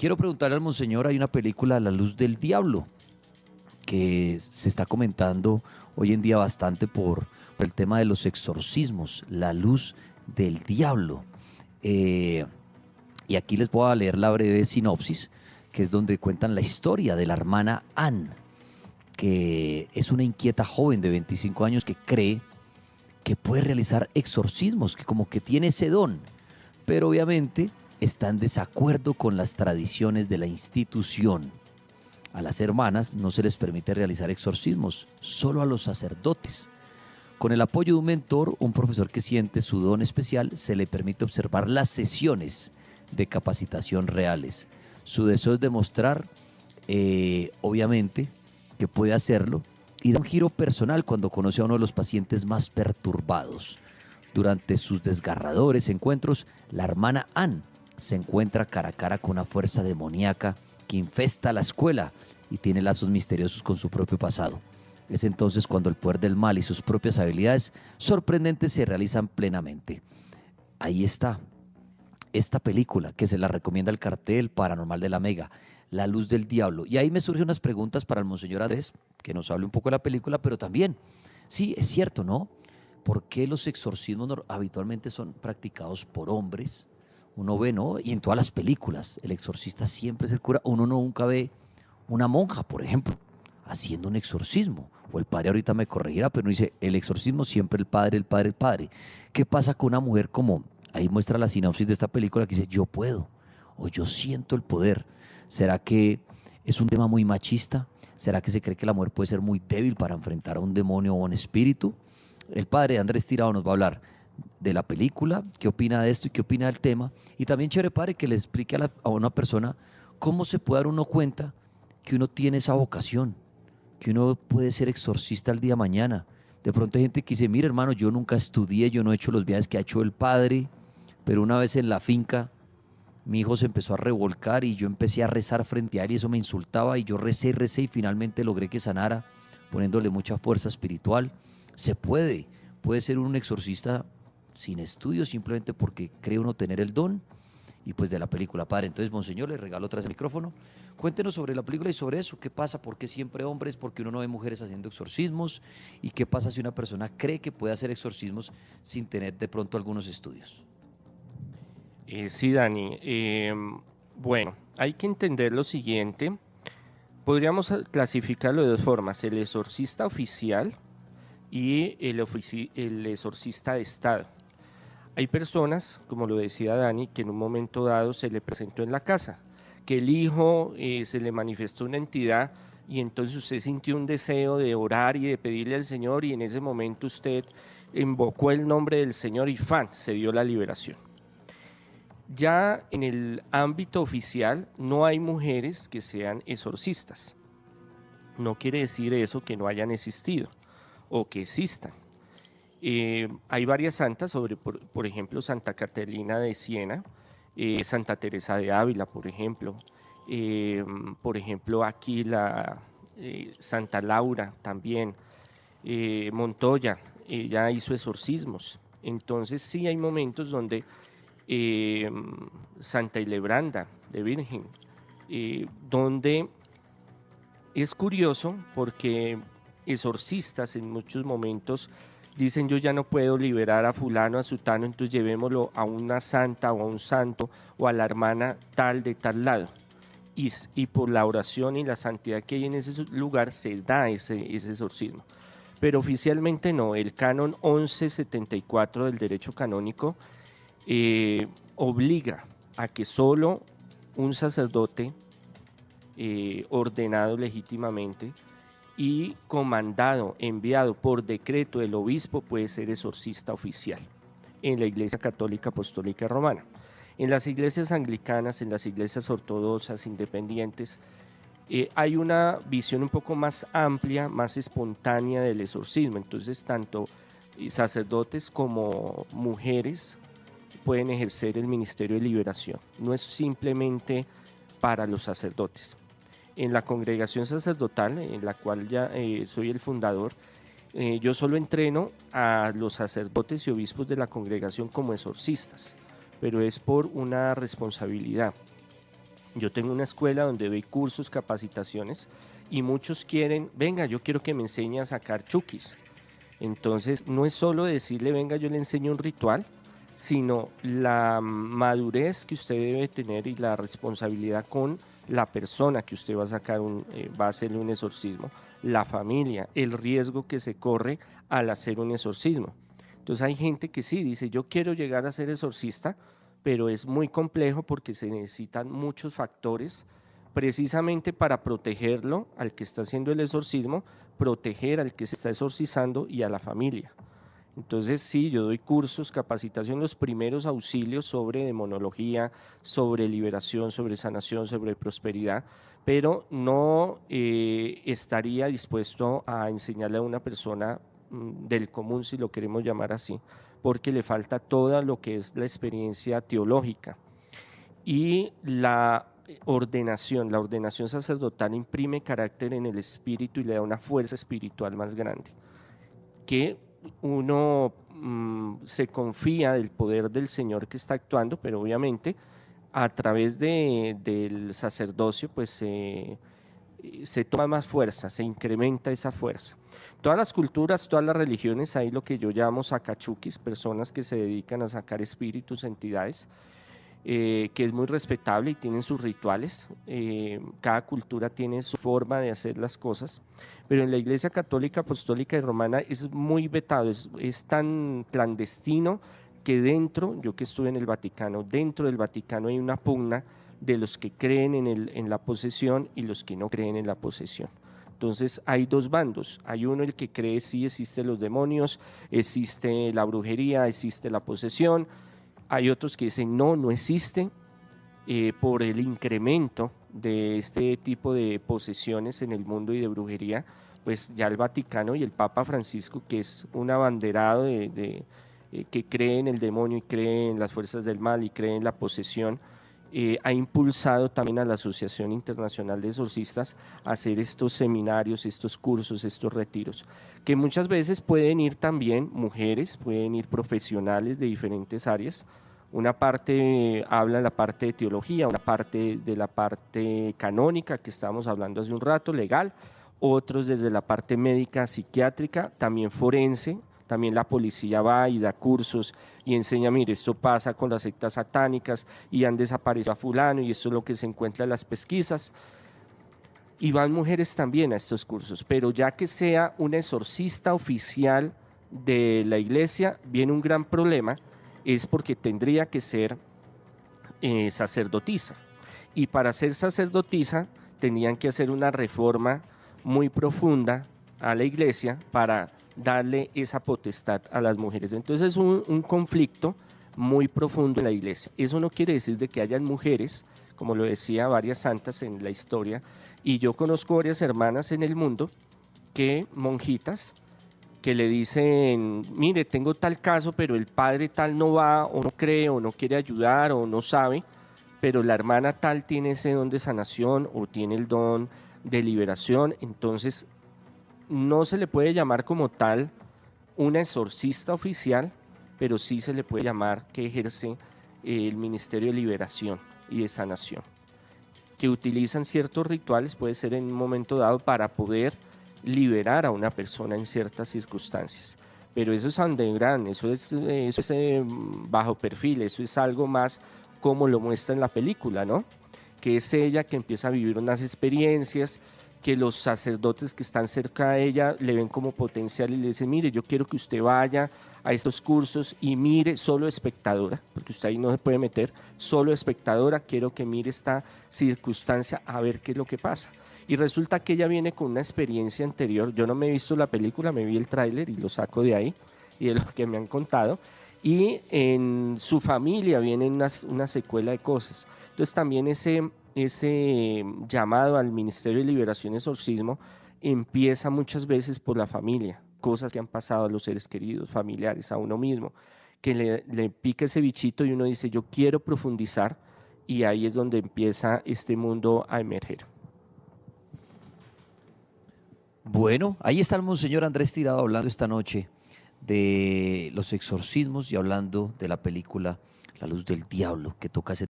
quiero preguntarle al monseñor, hay una película, La Luz del Diablo, que se está comentando hoy en día bastante por el tema de los exorcismos, La Luz del Diablo. Eh, y aquí les voy a leer la breve sinopsis, que es donde cuentan la historia de la hermana Anne, que es una inquieta joven de 25 años que cree que puede realizar exorcismos, que como que tiene ese don, pero obviamente está en desacuerdo con las tradiciones de la institución. A las hermanas no se les permite realizar exorcismos, solo a los sacerdotes. Con el apoyo de un mentor, un profesor que siente su don especial, se le permite observar las sesiones de capacitación reales. Su deseo es demostrar, obviamente, que puede hacerlo y da un giro personal cuando conoce a uno de los pacientes más perturbados. Durante sus desgarradores encuentros, la hermana Anne se encuentra cara a cara con una fuerza demoníaca que infesta la escuela y tiene lazos misteriosos con su propio pasado. Es entonces cuando el poder del mal y sus propias habilidades sorprendentes se realizan plenamente. Ahí está, esta película que se la recomienda el cartel Paranormal de la Mega, La Luz del Diablo. Y ahí me surgen unas preguntas para el monseñor Andrés, que nos hable un poco de la película, pero también, sí, es cierto, ¿no? ¿Por qué los exorcismos habitualmente son practicados por hombres? Uno ve, ¿no? Y en todas las películas, el exorcista siempre es el cura. Uno nunca ve una monja, por ejemplo, haciendo un exorcismo. O el padre ahorita me corregirá, pero no dice, el exorcismo siempre el padre, el padre, el padre. ¿Qué pasa con una mujer como, ahí muestra la sinopsis de esta película que dice, yo puedo, o yo siento el poder? ¿Será que es un tema muy machista? ¿Será que se cree que la mujer puede ser muy débil para enfrentar a un demonio o un espíritu? El padre Andrés Tirado nos va a hablar de la película, qué opina de esto y qué opina del tema. Y también, chévere, padre, que le explique a una persona cómo se puede dar uno cuenta que uno tiene esa vocación, que uno puede ser exorcista el día de mañana. De pronto hay gente que dice, mire hermano, yo nunca estudié, yo no he hecho los viajes que ha hecho el padre, pero una vez en la finca mi hijo se empezó a revolcar y yo empecé a rezar frente a él y eso me insultaba y yo recé y recé y finalmente logré que sanara poniéndole mucha fuerza espiritual. Se puede, puede ser un exorcista sin estudios simplemente porque cree uno tener el don y pues de la película, padre. Entonces, monseñor, le regalo otra vez el micrófono. Cuéntenos sobre la película y sobre eso. ¿Qué pasa? ¿Por qué siempre hombres? ¿Por qué uno no ve mujeres haciendo exorcismos? ¿Y qué pasa si una persona cree que puede hacer exorcismos sin tener de pronto algunos estudios? Sí, Dani. Bueno, hay que entender lo siguiente. Podríamos clasificarlo de dos formas: el exorcista oficial y el exorcista de Estado. Hay personas, como lo decía Dani, que en un momento dado se le presentó en la casa, que el hijo se le manifestó una entidad y entonces usted sintió un deseo de orar y de pedirle al Señor y en ese momento usted invocó el nombre del Señor y ¡fan! Se dio la liberación. Ya en el ámbito oficial no hay mujeres que sean exorcistas. No quiere decir eso que no hayan existido o que existan. Hay varias santas, por ejemplo, Santa Catalina de Siena, Santa Teresa de Ávila, por ejemplo, aquí la Santa Laura también, Montoya, ella hizo exorcismos. Entonces sí hay momentos donde eh, Santa Hilebranda de Virgen, donde es curioso porque exorcistas en muchos momentos dicen yo ya no puedo liberar a fulano, a sutano, entonces llevémoslo a una santa o a un santo o a la hermana tal de tal lado. Y por la oración y la santidad que hay en ese lugar se da ese exorcismo. Pero oficialmente no, el canon 1174 del derecho canónico obliga a que solo un sacerdote ordenado legítimamente y comandado, enviado por decreto del obispo puede ser exorcista oficial en la Iglesia Católica Apostólica Romana. En las iglesias anglicanas, en las iglesias ortodoxas, independientes, hay una visión un poco más amplia, más espontánea del exorcismo. Entonces, tanto sacerdotes como mujeres pueden ejercer el ministerio de liberación. No es simplemente para los sacerdotes. En la congregación sacerdotal, en la cual ya soy el fundador, yo solo entreno a los sacerdotes y obispos de la congregación como exorcistas, pero es por una responsabilidad. Yo tengo una escuela donde doy cursos, capacitaciones y muchos quieren, venga, yo quiero que me enseñe a sacar chukis. Entonces, no es solo decirle, venga, yo le enseño un ritual, sino la madurez que usted debe tener y la responsabilidad con la persona que usted va a sacar, va a hacerle un exorcismo, la familia, el riesgo que se corre al hacer un exorcismo. Entonces, hay gente que sí dice, yo quiero llegar a ser exorcista, pero es muy complejo porque se necesitan muchos factores precisamente para protegerlo al que está haciendo el exorcismo, proteger al que se está exorcizando y a la familia. Entonces sí, yo doy cursos, capacitación, los primeros auxilios sobre demonología, sobre liberación, sobre sanación, sobre prosperidad, pero no estaría dispuesto a enseñarle a una persona del común, si lo queremos llamar así, porque le falta toda lo que es la experiencia teológica. Y la ordenación sacerdotal imprime carácter en el espíritu y le da una fuerza espiritual más grande, que uno se confía del poder del Señor que está actuando, pero obviamente a través del sacerdocio pues se toma más fuerza, se incrementa esa fuerza. Todas las culturas, todas las religiones, hay lo que yo llamo sacachukis, personas que se dedican a sacar espíritus, entidades, que es muy respetable y tienen sus rituales. Cada cultura tiene su forma de hacer las cosas, pero en la Iglesia Católica, Apostólica y Romana es muy vetado, es tan clandestino que dentro, yo que estuve en el Vaticano, dentro del Vaticano hay una pugna de los que creen en la posesión y los que no creen en la posesión. Entonces hay dos bandos, hay uno el que cree sí existen los demonios, existe la brujería, existe la posesión. Hay otros que dicen no, no existe, por el incremento de este tipo de posesiones en el mundo y de brujería, pues ya el Vaticano y el Papa Francisco, que es un abanderado que cree en el demonio y cree en las fuerzas del mal y cree en la posesión, ha impulsado también a la Asociación Internacional de Exorcistas a hacer estos seminarios, estos cursos, estos retiros, que muchas veces pueden ir también mujeres, pueden ir profesionales de diferentes áreas. Una parte habla la parte de teología, una parte de la parte canónica que estábamos hablando hace un rato, legal, otros desde la parte médica, psiquiátrica, también forense. También la policía va y da cursos y enseña, mire, esto pasa con las sectas satánicas y han desaparecido a fulano y esto es lo que se encuentra en las pesquisas. Y van mujeres también a estos cursos, pero ya que sea un exorcista oficial de la iglesia, viene un gran problema, es porque tendría que ser sacerdotisa. Y para ser sacerdotisa tenían que hacer una reforma muy profunda a la iglesia para darle esa potestad a las mujeres. Entonces es un conflicto muy profundo en la iglesia. Eso no quiere decir de que hayan mujeres, como lo decía varias santas en la historia, y yo conozco varias hermanas en el mundo, que monjitas, que le dicen, mire, tengo tal caso, pero el padre tal no va, o no cree, o no quiere ayudar, o no sabe, pero la hermana tal tiene ese don de sanación, o tiene el don de liberación. Entonces no se le puede llamar como tal una exorcista oficial, pero sí se le puede llamar que ejerce el ministerio de liberación y de sanación, que utilizan ciertos rituales, puede ser en un momento dado para poder liberar a una persona en ciertas circunstancias. Pero eso es underground, eso es bajo perfil, eso es algo más como lo muestra en la película, ¿no? Que es ella que empieza a vivir unas experiencias, que los sacerdotes que están cerca de ella le ven como potencial y le dicen, mire, yo quiero que usted vaya a estos cursos y mire, solo espectadora, porque usted ahí no se puede meter, solo espectadora, quiero que mire esta circunstancia a ver qué es lo que pasa. Y resulta que ella viene con una experiencia anterior, yo no me he visto la película, me vi el tráiler y lo saco de ahí y de lo que me han contado, y en su familia viene una secuela de cosas. Entonces también ese llamado al Ministerio de Liberación y Exorcismo empieza muchas veces por la familia, cosas que han pasado a los seres queridos, familiares, a uno mismo, que le pica ese bichito y uno dice, yo quiero profundizar, y ahí es donde empieza este mundo a emerger. Bueno, ahí está el Monseñor Andrés Tirado hablando esta noche de los exorcismos y hablando de la película La Luz del Diablo, que toca ese